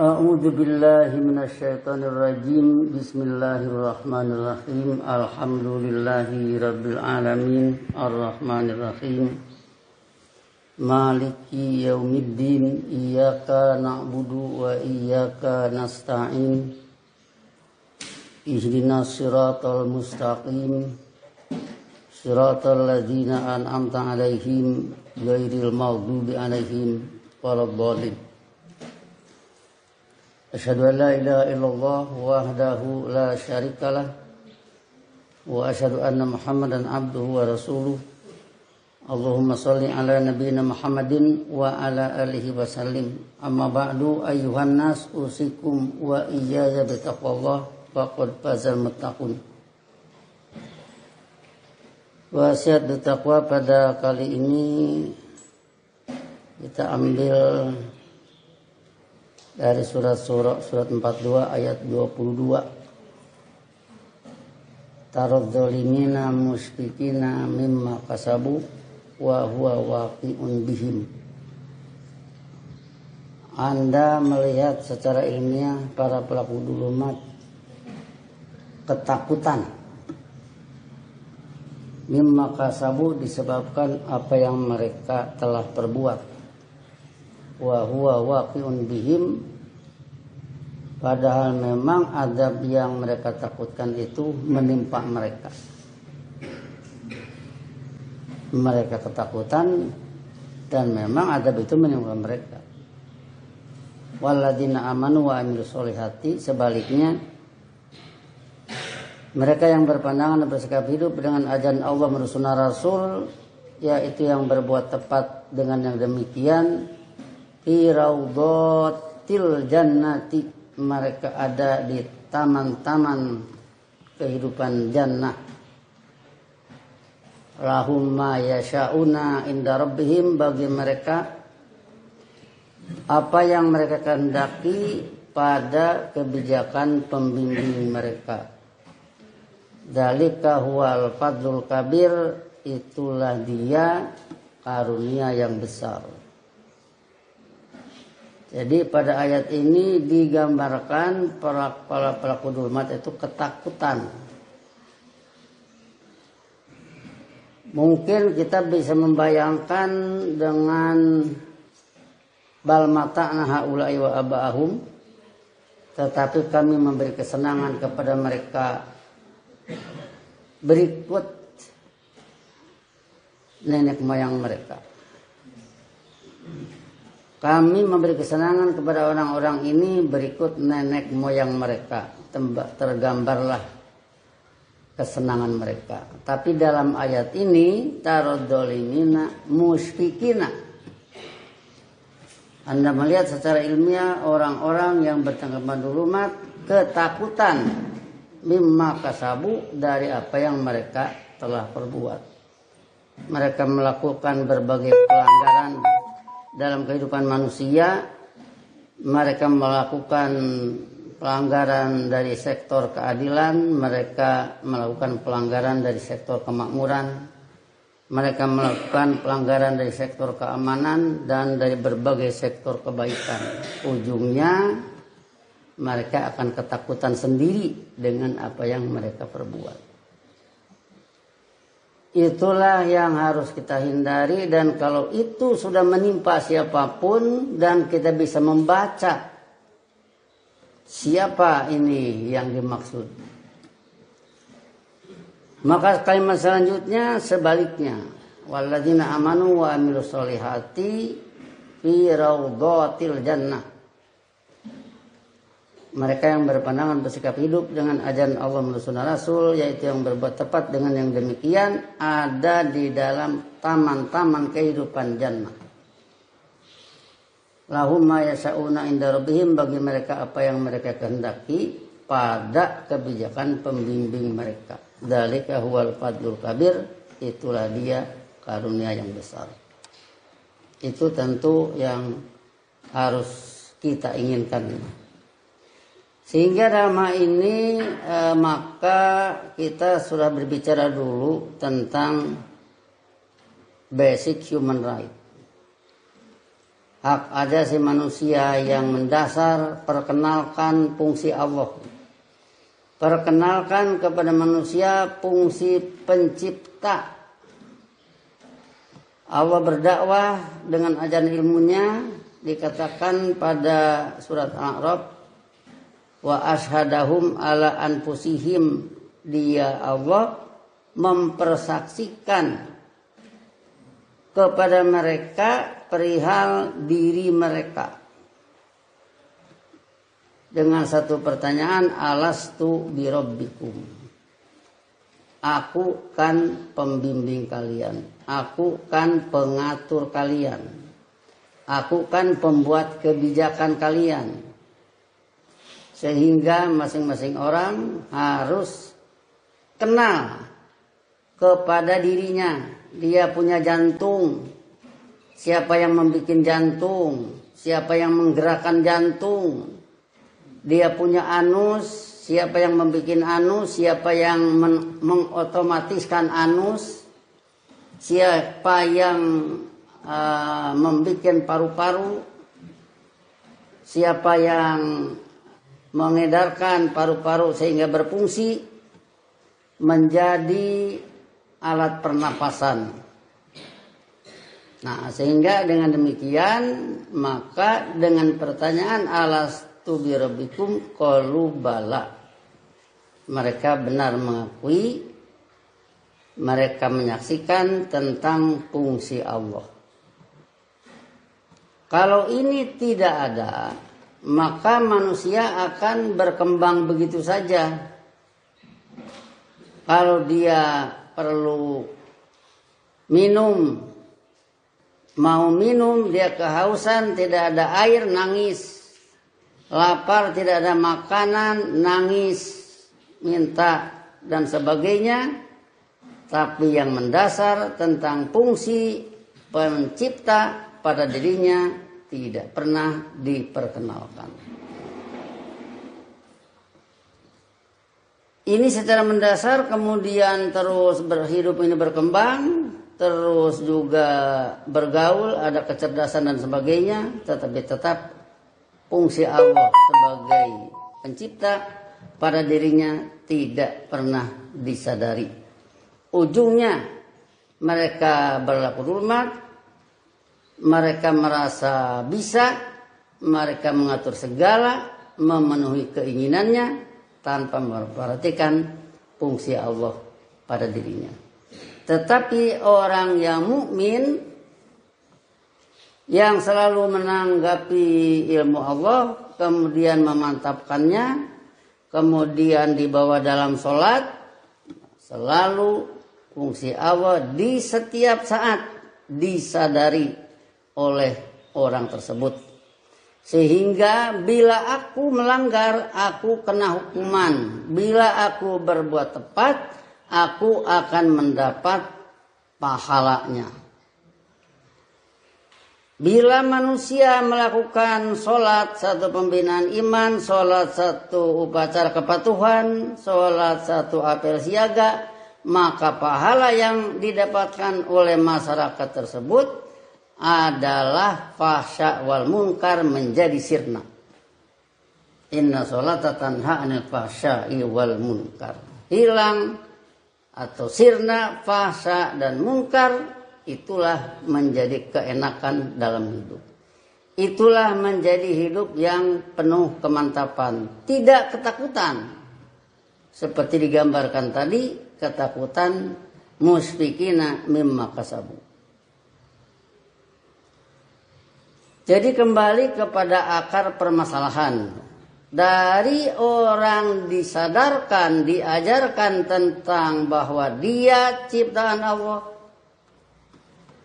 A'udzu billahi minasyaitonir rajim. Bismillahirrahmanirrahim. Alhamdulillahi rabbil alamin. Arrahmanir rahim. Maliki yaumiddin. Iyyaka na'budu wa iyyaka nasta'in. Ihdinas siratal mustaqim. Siratal ladzina an'amta 'alaihim ghairil maghdubi 'alaihim waladdallin. Asyhadu an la ilaha illallah wahdahu la syarikalah wa asyhadu anna Muhammadan abduhu wa rasuluh. Allahumma shalli ala nabiyyina Muhammadin wa ala alihi wa sallim. Amma ba'du, ayyuhan nas, usikum wa iyaya bitaqwallah faqad fazal muttaqun. Wasiat bertakwa pada kali ini kita ambil dari surat 42 ayat 22. Taradzalimina musyfikina mimma kasabu wa huwa waqi'un bihim. Anda melihat secara ilmiah para pelaku dzulumat ketakutan mimma kasabu disebabkan apa yang mereka telah perbuat. Wa huwa waqi'un bihim, padahal memang azab yang mereka takutkan itu menimpa mereka. Mereka ketakutan dan memang azab itu menimpa mereka. Walladzina amanu wa amilus solihati, sebaliknya mereka yang berpandangan dan bersikap hidup dengan ajaran Allah menurut sunnah Rasul, yaitu yang berbuat tepat dengan yang demikian, fi raudhatil jannati, mereka ada di taman-taman kehidupan jannah. Lahum ma yasha'una inda rabbihim, bagi mereka apa yang mereka kehendaki pada kebijakan pembimbing mereka. Dzalika huwal fadlul kabir, itulah dia karunia yang besar. Jadi pada ayat ini digambarkan para pelaku dzulumat itu ketakutan. Mungkin kita bisa membayangkan dengan bal mata'na haula'i wa aba'ahum, tetapi kami memberi kesenangan kepada mereka berikut nenek moyang mereka. Kami memberi kesenangan kepada orang-orang ini berikut nenek moyang mereka. Tergambarlah kesenangan mereka. Tapi dalam ayat ini taradzalimina musyfikina, Anda melihat secara ilmiah orang-orang yang bertanggapan dzulumat ketakutan mimma kasabu, dari apa yang mereka telah perbuat. Mereka melakukan berbagai pelanggaran dalam kehidupan manusia. Mereka melakukan pelanggaran dari sektor keadilan, mereka melakukan pelanggaran dari sektor kemakmuran, mereka melakukan pelanggaran dari sektor keamanan dan dari berbagai sektor kebaikan. Ujungnya mereka akan ketakutan sendiri dengan apa yang mereka perbuat. Itulah yang harus kita hindari, dan kalau itu sudah menimpa siapapun dan kita bisa membaca siapa ini yang dimaksud, maka kalimat selanjutnya sebaliknya, walladzina amanu wa amilus solihati fi raudhatil jannah. Mereka yang berpandangan bersikap hidup dengan ajaran Allah menurut sunnah Rasul, yaitu yang berbuat tepat dengan yang demikian, ada di dalam taman-taman kehidupan jannah. Lahum ma yasha'una inda rabbihim, bagi mereka apa yang mereka kehendaki pada kebijakan pembimbing mereka. Dzalika huwal fadlul kabir, itulah dia karunia yang besar. Itu tentu yang harus kita inginkan. Sehingga dalam hal ini maka kita sudah berbicara dulu tentang basic human right. hak asasi manusia yang mendasar, perkenalkan fungsi Allah. Perkenalkan kepada manusia fungsi pencipta. Allah berdakwah dengan ajaran ilmunya, dikatakan pada surat Al-A'raf, wa ashhadahum ala anfusihim, dia Allah mempersaksikan kepada mereka perihal diri mereka dengan satu pertanyaan, alastu birabbikum, aku kan pembimbing kalian, aku kan pengatur kalian, aku kan pembuat kebijakan kalian. Sehingga masing-masing orang harus kenal kepada dirinya. Dia punya jantung, siapa yang membuat jantung, siapa yang menggerakkan jantung. Dia punya anus, siapa yang membuat anus, siapa yang mengotomatiskan anus, siapa yang membuat paru-paru, siapa yang mengedarkan paru-paru sehingga berfungsi menjadi alat pernapasan. Nah, sehingga dengan demikian, maka dengan pertanyaan alastu birabbikum qalu bala, mereka benar mengakui, mereka menyaksikan tentang fungsi Allah. Kalau ini tidak ada, maka manusia akan berkembang begitu saja. Kalau dia perlu minum, mau minum, dia kehausan, tidak ada air, nangis. Lapar, tidak ada makanan, nangis, minta, dan sebagainya. Tapi yang mendasar tentang fungsi pencipta pada dirinya tidak pernah diperkenalkan. Ini secara mendasar, kemudian terus berhidup ini berkembang, terus juga bergaul, ada kecerdasan dan sebagainya, tetapi tetap fungsi Allah sebagai pencipta pada dirinya tidak pernah disadari. Ujungnya mereka berlaku hormat, mereka merasa bisa, mereka mengatur segala, memenuhi keinginannya tanpa memperhatikan fungsi Allah pada dirinya. Tetapi orang yang mukmin, yang selalu menanggapi ilmu Allah, kemudian memantapkannya, kemudian dibawa dalam sholat, selalu fungsi Allah di setiap saat disadari oleh orang tersebut. Sehingga bila aku melanggar, aku kena hukuman. Bila aku berbuat tepat, aku akan mendapat pahalanya. Bila manusia melakukan sholat satu pembinaan iman, sholat satu upacara kepatuhan, sholat satu apel siaga, maka pahala yang didapatkan oleh masyarakat tersebut adalah fahsya wal munkar menjadi sirna. Inna sholata tanha anil fahsya'i wal munkar. Hilang atau sirna, fahsya dan munkar, itulah menjadi keenakan dalam hidup. Itulah menjadi hidup yang penuh kemantapan, tidak ketakutan. Seperti digambarkan tadi, ketakutan musfikina mimma kasabu. Jadi kembali kepada akar permasalahan. Dari orang disadarkan, diajarkan tentang bahwa dia ciptaan Allah,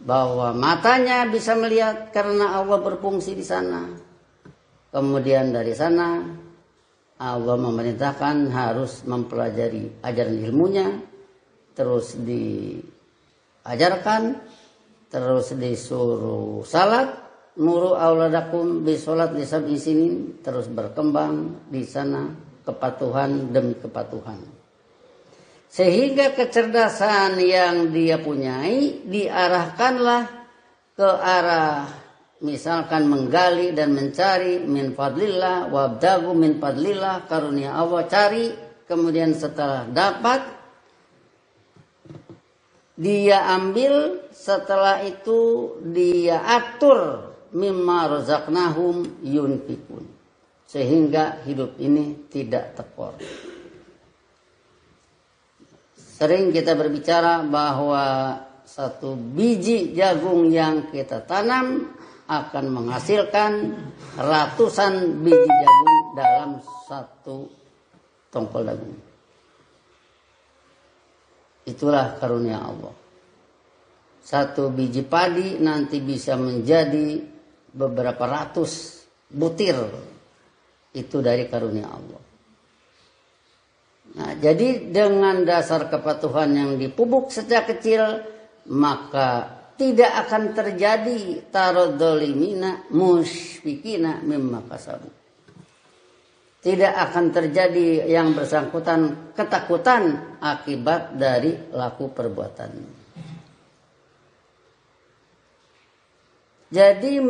bahwa matanya bisa melihat karena Allah berfungsi di sana. Kemudian dari sana Allah memerintahkan harus mempelajari ajaran ilmunya, terus diajarkan, terus disuruh salat, nuru auladakum bisolat lisab'i sinin, terus berkembang di sana kepatuhan demi kepatuhan. Sehingga kecerdasan yang dia punyai diarahkanlah ke arah misalkan menggali dan mencari min fadlillah, wabdagu min fadlillah, karunia Allah, cari, kemudian setelah dapat dia ambil, setelah itu dia atur mimma razaqnahum yunfikun, sehingga hidup ini tidak tekor. Sering kita berbicara bahwa satu biji jagung yang kita tanam akan menghasilkan ratusan biji jagung dalam satu tongkol jagung. Itulah karunia Allah. Satu biji padi nanti bisa menjadi beberapa ratus butir. Itu dari karunia Allah. Nah, jadi dengan dasar kepatuhan yang dipupuk sejak kecil, maka tidak akan terjadi tarodzolimina musyfikina mimma kasabu. Tidak akan terjadi yang bersangkutan ketakutan akibat dari laku perbuatan. Jadi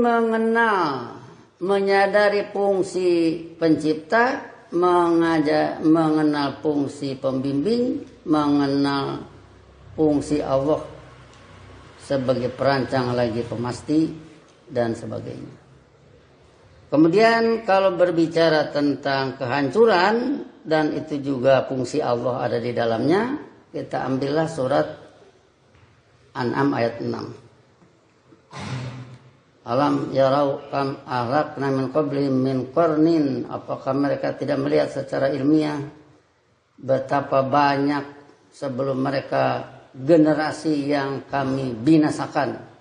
menyadari fungsi pencipta, mengenal fungsi pembimbing, mengenal fungsi Allah sebagai perancang lagi pemasti dan sebagainya. Kemudian kalau berbicara tentang kehancuran dan itu juga fungsi Allah ada di dalamnya, kita ambillah surat An'am ayat 6. Alam yarau kam ahlakna min qablihim min qarnin, apakah mereka tidak melihat secara ilmiah betapa banyak sebelum mereka generasi yang kami binasakan.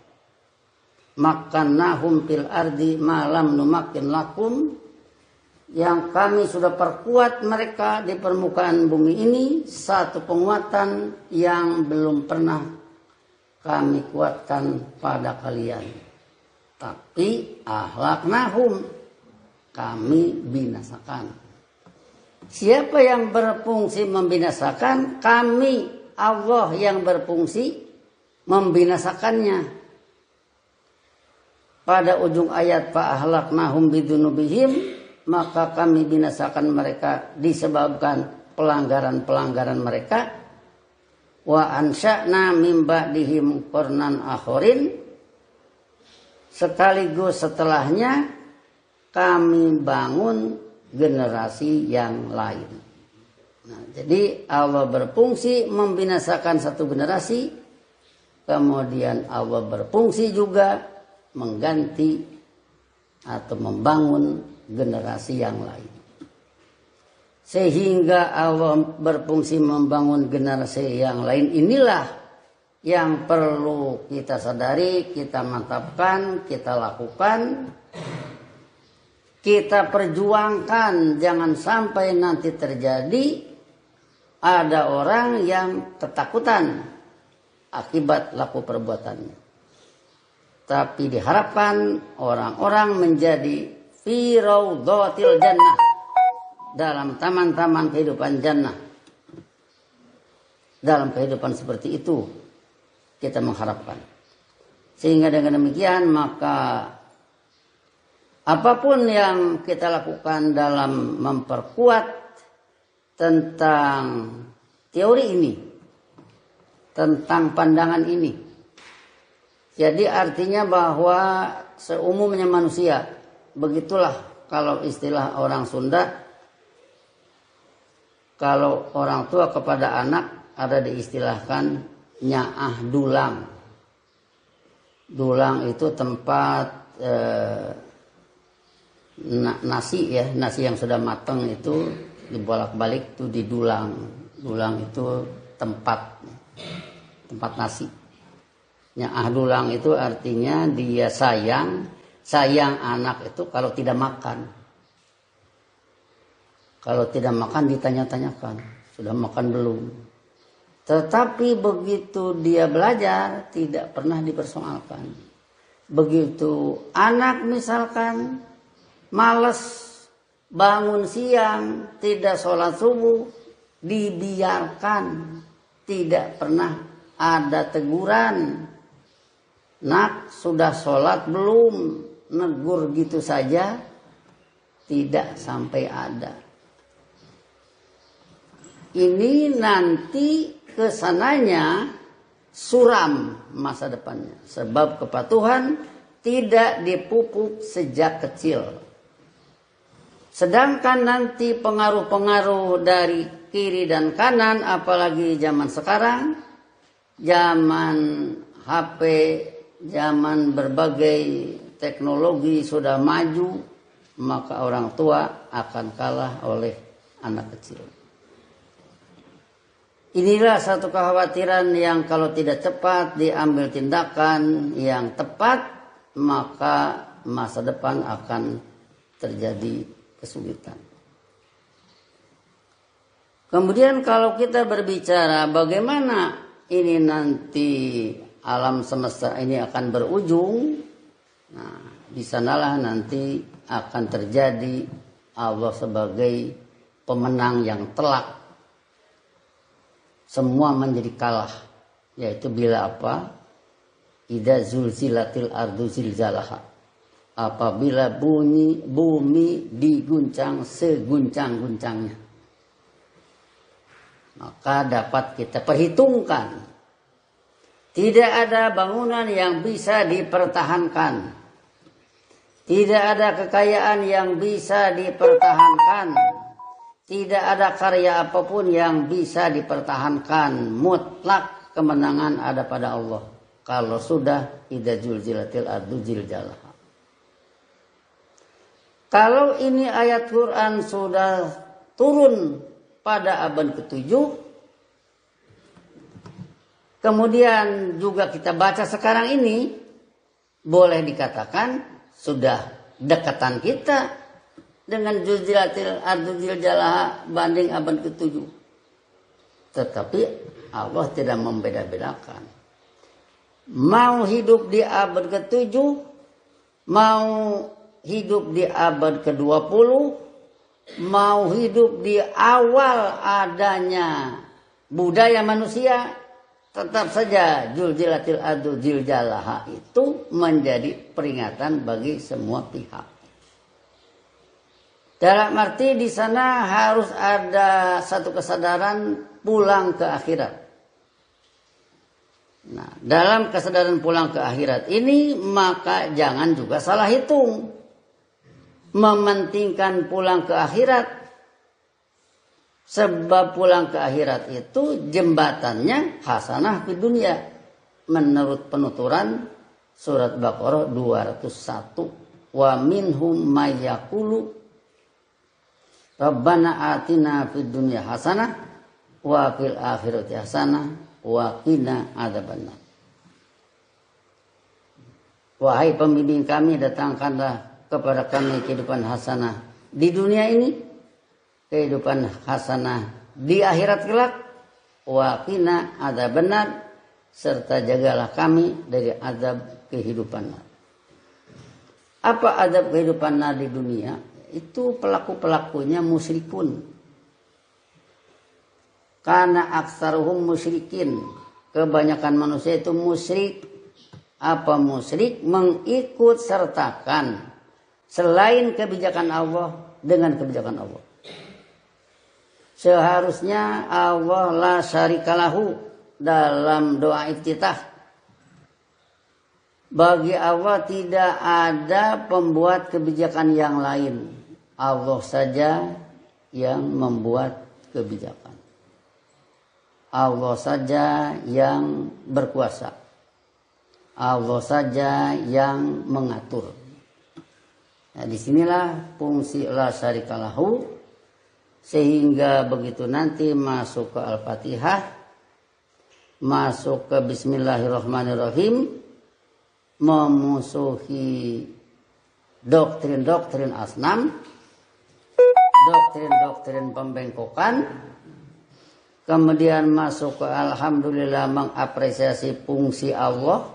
Makannahum fil ardi malam numakin lakum, yang kami sudah perkuat mereka di permukaan bumi ini satu penguatan yang belum pernah kami kuatkan pada kalian. Tapi ahlaknahum, kami binasakan. Siapa yang berfungsi membinasakan? Kami, Allah yang berfungsi membinasakannya. Pada ujung ayat fa ahlaknahum bidunubihim, maka kami binasakan mereka disebabkan pelanggaran-pelanggaran mereka. Wa ansya'na mim ba'dihim qarnan akharin, sekaligus setelahnya kami bangun generasi yang lain. Nah, jadi Allah berfungsi membinasakan satu generasi, kemudian Allah berfungsi juga mengganti atau membangun generasi yang lain. Sehingga Allah berfungsi membangun generasi yang lain, inilah yang perlu kita sadari, kita mantapkan, kita lakukan, kita perjuangkan. Jangan sampai nanti terjadi ada orang yang ketakutan akibat laku perbuatannya. Tapi diharapkan orang-orang menjadi fi raudhatil jannah, dalam taman-taman kehidupan jannah. Dalam kehidupan seperti itu kita mengharapkan. Sehingga dengan demikian maka apapun yang kita lakukan dalam memperkuat tentang teori ini, tentang pandangan ini, jadi artinya bahwa seumumnya manusia, begitulah kalau istilah orang Sunda, kalau orang tua kepada anak ada diistilahkan nyaah dulang. Dulang itu tempat nasi ya, nasi yang sudah matang itu dibolak-balik itu didulang. Dulang itu tempat nasi. Nyaah dulang itu artinya dia sayang anak itu kalau tidak makan. Kalau tidak makan ditanya-tanyakan, sudah makan belum? Tetapi begitu dia belajar tidak pernah dipersoalkan. Begitu anak misalkan malas bangun siang, tidak sholat subuh, dibiarkan, tidak pernah ada teguran. Nak, sudah sholat belum? negur gitu saja tidak sampai ada. Ini nanti kesananya suram masa depannya. Sebab kepatuhan tidak dipupuk sejak kecil. Sedangkan nanti pengaruh-pengaruh dari kiri dan kanan, apalagi zaman sekarang, zaman HP, zaman berbagai teknologi sudah maju, maka orang tua akan kalah oleh anak kecil. Inilah satu kekhawatiran yang kalau tidak cepat diambil tindakan yang tepat, maka masa depan akan terjadi kesulitan. Kemudian kalau kita berbicara bagaimana ini nanti alam semesta ini akan berujung, nah di sanalah nanti akan terjadi Allah sebagai pemenang yang telak. Semua menjadi kalah, yaitu bila apa? Idza zulzilatil ardu zilzalaha. Apabila bumi diguncang seguncang-guncangnya. Maka dapat kita perhitungkan. Tidak ada bangunan yang bisa dipertahankan. Tidak ada kekayaan yang bisa dipertahankan. Tidak ada karya apapun yang bisa dipertahankan. Mutlak kemenangan ada pada Allah. Kalau sudah idza zulzilatil ardu zilzalaha. Kalau ini ayat Quran sudah turun pada abad ke-7, kemudian juga kita baca sekarang ini, boleh dikatakan sudah dekatan kita dengan zulzilatil ardu zilzalaha banding abad ke-7. Tetapi Allah tidak membeda-bedakan. Mau hidup di abad ke-7, mau hidup di abad ke-20, mau hidup di awal adanya budaya manusia, tetap saja zulzilatil ardu zilzalaha itu menjadi peringatan bagi semua pihak. Dalam arti di sana harus ada satu kesadaran pulang ke akhirat. Nah, dalam kesadaran pulang ke akhirat ini maka jangan juga salah hitung. Mementingkan pulang ke akhirat. Sebab pulang ke akhirat itu jembatannya hasanah di dunia. Menurut penuturan surat Baqarah 201. Wa minhum mayyaqulu Rabbana atina fid dunya hasanah wa fil akhirati hasanah wa qina adzabannar. Wahai pembimbing kami, datangkanlah kepada kami kehidupan hasanah di dunia ini, kehidupan hasanah di akhirat kelak, wa qina adzabannar, serta jagalah kami dari azab kehidupan nar. Apa azab kehidupan nar di dunia? Itu pelaku-pelakunya musyrikun. Karena aksaruhum musyrikin. Kebanyakan manusia itu musyrik. Apa musyrik? Mengikut sertakan selain kebijakan Allah dengan kebijakan Allah. Seharusnya Allah la syarikalahu dalam doa iftitah. Bagi Allah tidak ada pembuat kebijakan yang lain. Allah saja yang membuat kebijakan. Allah saja yang berkuasa. Allah saja yang mengatur. Nah, disinilah fungsi la syarikalahu, sehingga begitu nanti masuk ke Al-Fatihah, masuk ke Bismillahirrahmanirrahim, memusuhi doktrin-doktrin asnam, doktrin-doktrin pembengkokan, kemudian masuk ke alhamdulillah mengapresiasi fungsi Allah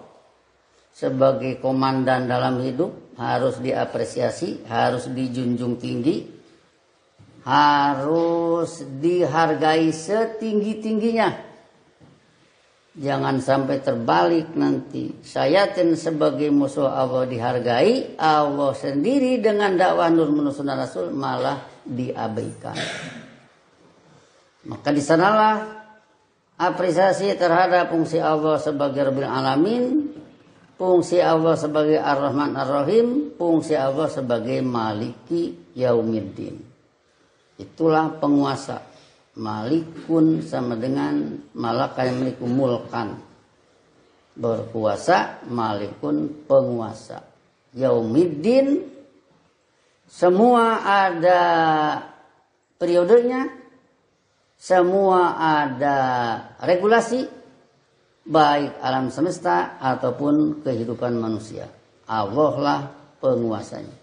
sebagai komandan dalam hidup, harus diapresiasi, harus dijunjung tinggi, harus dihargai setinggi-tingginya. Jangan sampai terbalik nanti. Syayatin sebagai musuh Allah dihargai, Allah sendiri dengan dakwah nur sunnah Rasul malah diabaikan. Maka di sanalah apresiasi terhadap fungsi Allah sebagai Rabbil Alamin, fungsi Allah sebagai Ar-Rahman Ar-Rahim, fungsi Allah sebagai Maliki Yaumiddin. Itulah penguasa. Malikun sama dengan malaka yang memiliki mulkan. Berkuasa, malikun penguasa. Yaumiddin, semua ada periodenya, semua ada regulasi, baik alam semesta ataupun kehidupan manusia. Allah lah penguasanya.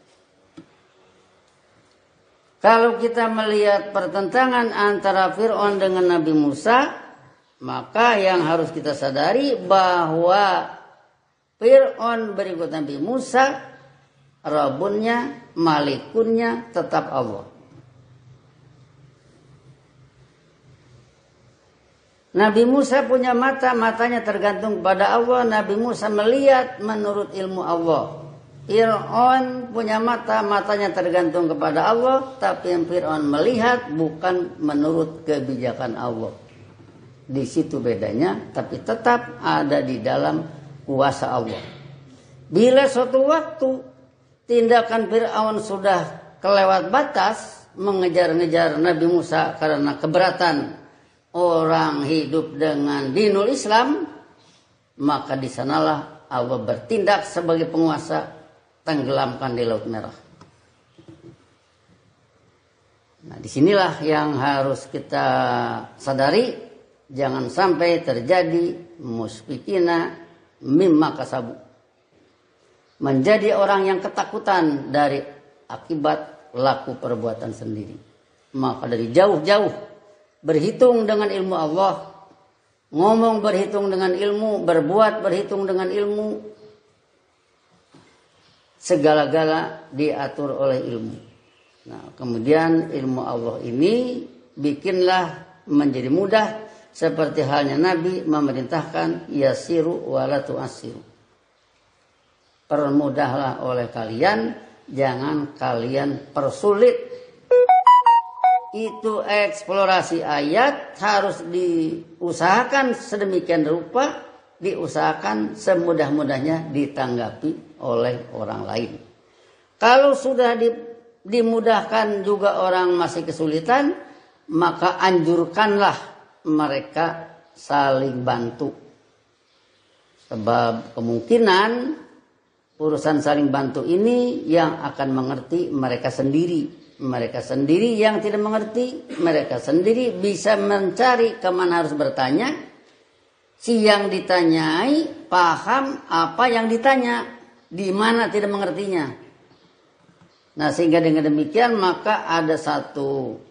Kalau kita melihat pertentangan antara Fir'aun dengan Nabi Musa, maka yang harus kita sadari bahwa Fir'aun berikut Nabi Musa, Rabbunnya, Malikunnya tetap Allah. Nabi Musa punya mata, matanya tergantung pada Allah. Nabi Musa melihat menurut ilmu Allah. Fir'aun punya mata, matanya tergantung kepada Allah, tapi yang Fir'aun melihat bukan menurut kebijakan Allah. Di situ bedanya, tapi tetap ada di dalam kuasa Allah. Bila suatu waktu tindakan Fir'aun sudah kelewat batas, mengejar-ngejar Nabi Musa karena keberatan orang hidup dengan dinul Islam, maka di sanalah Allah bertindak sebagai penguasa, tenggelamkan di Laut Merah. Nah, disinilah yang harus kita sadari, jangan sampai terjadi musfikina mimma kasabu, menjadi orang yang ketakutan dari akibat laku perbuatan sendiri. Maka dari jauh-jauh berhitung dengan ilmu Allah, ngomong berhitung dengan ilmu, berbuat berhitung dengan ilmu. Segala-gala diatur oleh ilmu. Nah, kemudian ilmu Allah ini bikinlah menjadi mudah, seperti halnya Nabi memerintahkan yasiru wala tu'assiru. Permudahlah oleh kalian, jangan kalian persulit. Itu eksplorasi ayat harus diusahakan sedemikian rupa, diusahakan semudah-mudahnya ditanggapi oleh orang lain. Kalau sudah dimudahkan juga orang masih kesulitan, maka anjurkanlah mereka saling bantu. Sebab kemungkinan urusan saling bantu ini yang akan mengerti mereka sendiri. Mereka sendiri yang tidak mengerti, mereka sendiri bisa mencari kemana harus bertanya. Si yang ditanyai paham apa yang ditanya, di mana tidak mengertinya. Nah, sehingga dengan demikian maka ada satu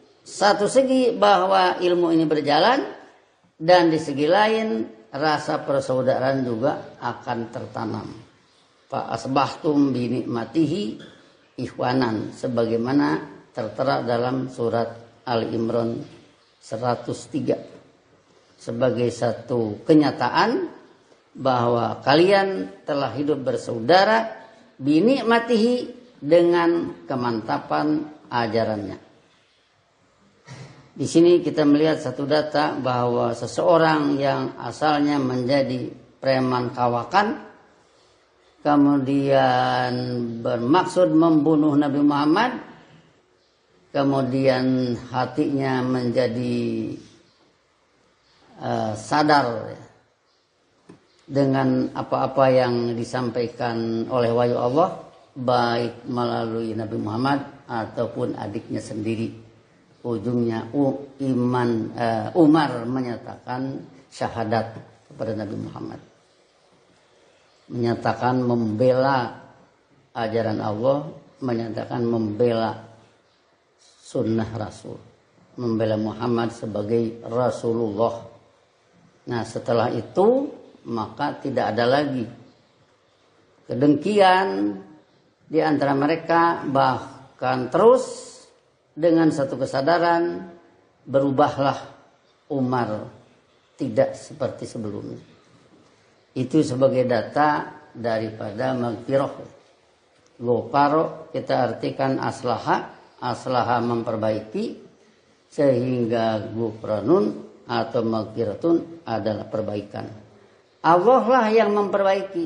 segi bahwa ilmu ini berjalan, dan di segi lain rasa persaudaraan juga akan tertanam. Fa asbahtum bi nikmatihi ikhwanan, sebagaimana tertera dalam surat Ali Imran 103. Sebagai satu kenyataan bahwa kalian telah hidup bersaudara binikmatihi, dengan kemantapan ajarannya. Di sini kita melihat satu data bahwa seseorang yang asalnya menjadi preman kawakan, kemudian bermaksud membunuh Nabi Muhammad, kemudian hatinya menjadi sadar dengan apa-apa yang disampaikan oleh wahyu Allah, baik melalui Nabi Muhammad ataupun adiknya sendiri. Ujungnya Umar menyatakan syahadat kepada Nabi Muhammad, menyatakan membela ajaran Allah, menyatakan membela sunnah Rasul, membela Muhammad sebagai Rasulullah. Nah, setelah itu maka tidak ada lagi kedengkian di antara mereka, bahkan terus dengan satu kesadaran berubahlah Umar tidak seperti sebelumnya. Itu sebagai data daripada magfirah. Ghafaro kita artikan aslaha memperbaiki, sehingga ghufranun atau magfiratun adalah perbaikan. Allah lah yang memperbaiki,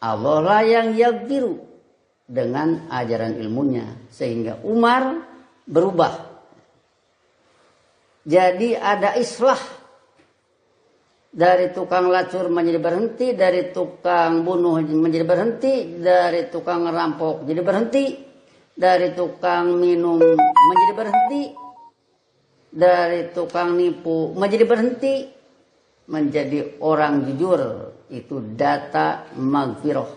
Allah lah yang yaghfiru dengan ajaran ilmunya, sehingga Umar berubah. Jadi ada islah. Dari tukang lacur menjadi berhenti, dari tukang bunuh menjadi berhenti, dari tukang rampok jadi berhenti, dari tukang minum menjadi berhenti, dari tukang nipu menjadi berhenti, menjadi orang jujur. Itu data magfirah,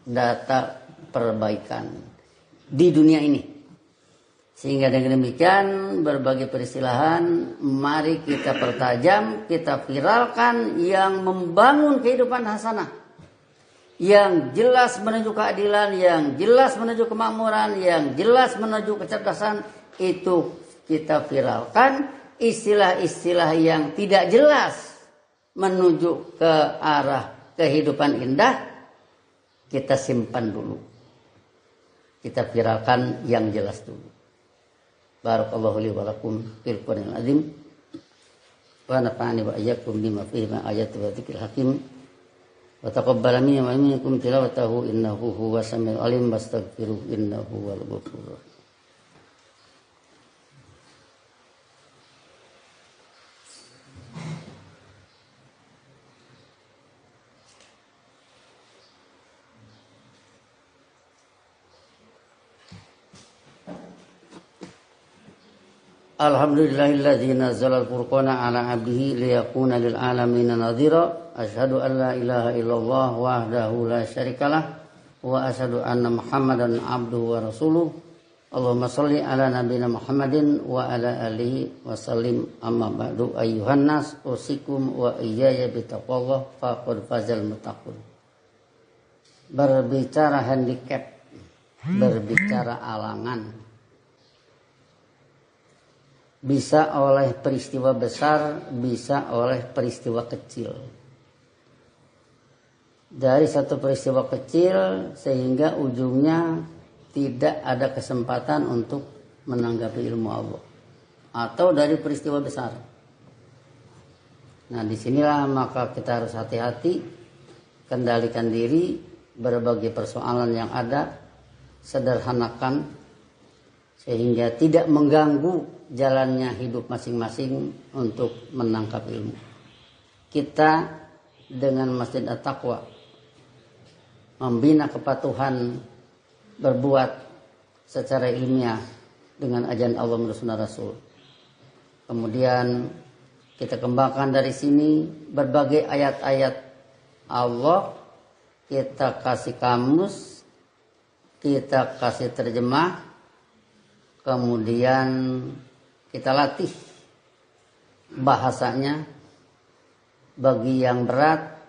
data perbaikan di dunia ini. Sehingga dengan demikian berbagai peristilahan mari kita pertajam, kita viralkan yang membangun kehidupan hasanah, yang jelas menuju keadilan, yang jelas menuju kemakmuran, yang jelas menuju kecerdasan. Itu kita viralkan. Istilah-istilah yang tidak jelas menuju ke arah kehidupan indah, kita simpan dulu, kita viralkan yang jelas dulu. Barakallahu li wa lakum fil Qur'anil azim wa nafa'ani wa iyyakum bima fihi min ayati wa dzikril hakim wa taqabbal minni wa minkum tilawatahu innahu huwas samiul alim wastaghfiruhu innahu huwal ghafurur rahim. Alhamdulillahilladzi nazzala al-furqana ala 'abdihi liyakuna lil 'alamina nadhira. Asyhadu an la ilaha illallah wahdahu la syarikalah wa asyhadu anna Muhammadan 'abduhu wa rasuluh. Allahumma shalli ala nabiyyina Muhammadin wa ala alihi wa sallim. Amma ba'du, ayyuhan nas usikum wa iyaya bitaqwallah faqad fazal muttaqun. Berbicara handicap, berbicara alangan, bisa oleh peristiwa besar, bisa oleh peristiwa kecil. Dari satu peristiwa kecil sehingga ujungnya tidak ada kesempatan untuk menanggapi ilmu Allah. Atau dari peristiwa besar. Nah, disinilah maka kita harus hati-hati, kendalikan diri, berbagai persoalan yang ada, sederhanakan, sehingga tidak mengganggu jalannya hidup masing-masing untuk menangkap ilmu. Kita dengan Masjid At-Taqwa membina kepatuhan, berbuat secara ilmiah dengan ajaran Allah dan Sunnah Rasul. Kemudian kita kembangkan dari sini berbagai ayat-ayat Allah, kita kasih kamus, kita kasih terjemah, kemudian kita latih bahasanya. Bagi yang berat,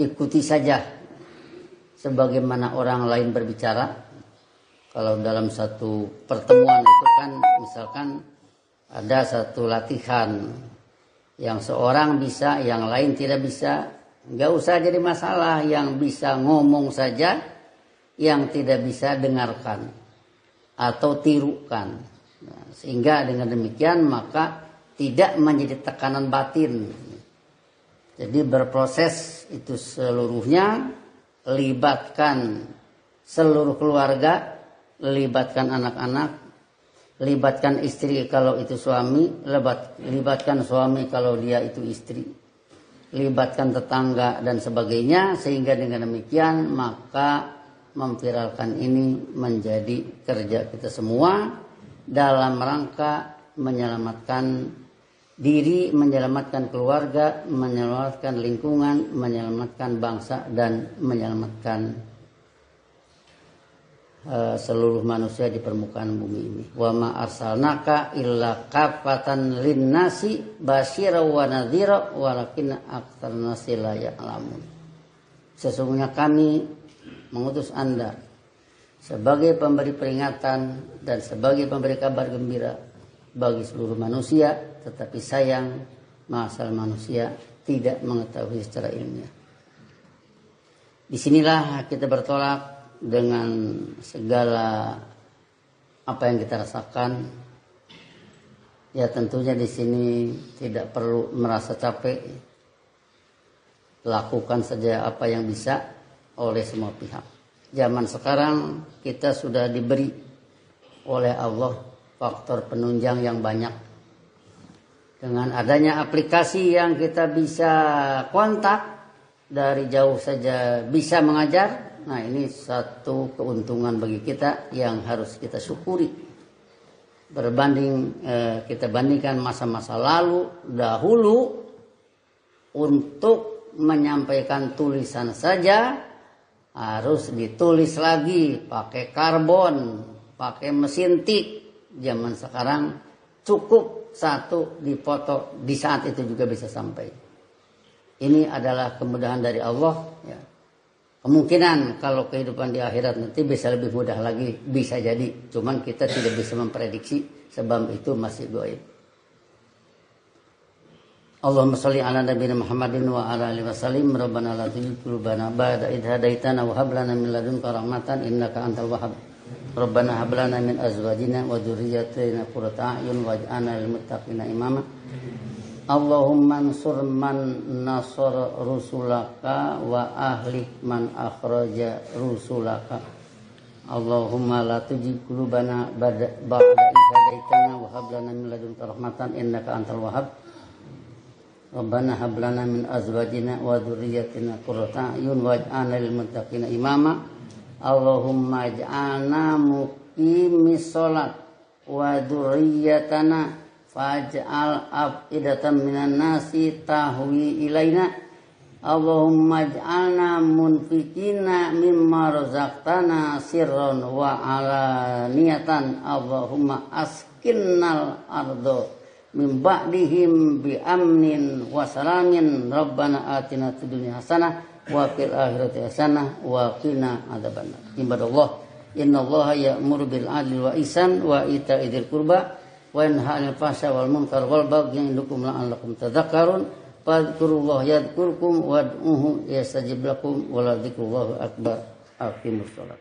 ikuti saja sebagaimana orang lain berbicara. Kalau dalam satu pertemuan itu kan misalkan ada satu latihan yang seorang bisa, yang lain tidak bisa, nggak usah jadi masalah. Yang bisa ngomong saja, yang tidak bisa dengarkan atau tirukan. Nah, sehingga dengan demikian maka tidak menjadi tekanan batin. Jadi berproses itu seluruhnya, libatkan seluruh keluarga, libatkan anak-anak, libatkan istri kalau itu suami, libatkan suami kalau dia itu istri, libatkan tetangga dan sebagainya. Sehingga dengan demikian maka memviralkan ini menjadi kerja kita semua dalam rangka menyelamatkan diri, menyelamatkan keluarga, menyelamatkan lingkungan, menyelamatkan bangsa, dan menyelamatkan seluruh manusia di permukaan bumi ini. Wa ma arsalnaka illa kafatan linnasi basyira wa nadhira walakinna aktsarun nasi la ya'lamun. Sesungguhnya kami mengutus Anda sebagai pemberi peringatan dan sebagai pemberi kabar gembira bagi seluruh manusia, tetapi sayang masalah manusia tidak mengetahui secara ilmiah. Disinilah kita bertolak dengan segala apa yang kita rasakan. Ya tentunya di sini tidak perlu merasa capek. Lakukan saja apa yang bisa oleh semua pihak. Zaman sekarang kita sudah diberi oleh Allah faktor penunjang yang banyak. Dengan adanya aplikasi yang kita bisa kontak dari jauh saja bisa mengajar. Nah ini satu keuntungan bagi kita yang harus kita syukuri. Kita bandingkan masa-masa lalu dahulu untuk menyampaikan tulisan saja harus ditulis lagi pakai karbon, pakai mesin tik. Zaman sekarang cukup satu dipoto di saat itu juga bisa sampai. Ini adalah kemudahan dari Allah. Ya. Kemungkinan kalau kehidupan di akhirat nanti bisa lebih mudah lagi, bisa jadi. Cuman kita tidak bisa memprediksi sebab itu masih gaib. Allahumma sholli ala nabiyina Muhammadin wa ala alihi wasallim. Rabbana la tuzigh qulubana ba'da idh hadaitana wa hab lana min ladunka rahmatan innaka antal wahhab. Rabbana hab lana min azwajina wa dzurriyyatina qurrata a'yun waj'alna lil muttaqina imama. Allahumma ansur man nasara rusulaka wa ahlik man akhraja rusulaka. Allahumma la tuzigh qulubana ba'da idh hadaitana wa hab lana min ladunka rahmatan innaka antal wahhab. Rabbana hab lana min azwajina wa dzurriyyatina qurrata a'yun waj'alna lil muttaqina imama. Allahumma ij'alna muqimis shalat wa dzurriyyatana faj'al afidatan minan nasi tahwi ilaina. Allahumma ij'alna munfikina mimma razaqtana sirran wa alaniyatan. Allahumma askinnal ardo min ba'dihim bi amnin wa salamin. Rabbana atina fid dunya hasanah wa fil akhirati hasanah wa qina adzabannar. Ibadallah, innallaha ya'muru bil 'adli wa ihsan wa ita'i dzil qurba wa yanha 'anil fahsya'i wal munkar wal baghi ya'idukum la'allakum tadhakkarun. Fadhkurullaha yadhkurkum wad'uhu yastajib lakum wa la dzikrullahi akbar. Aqimus shalah.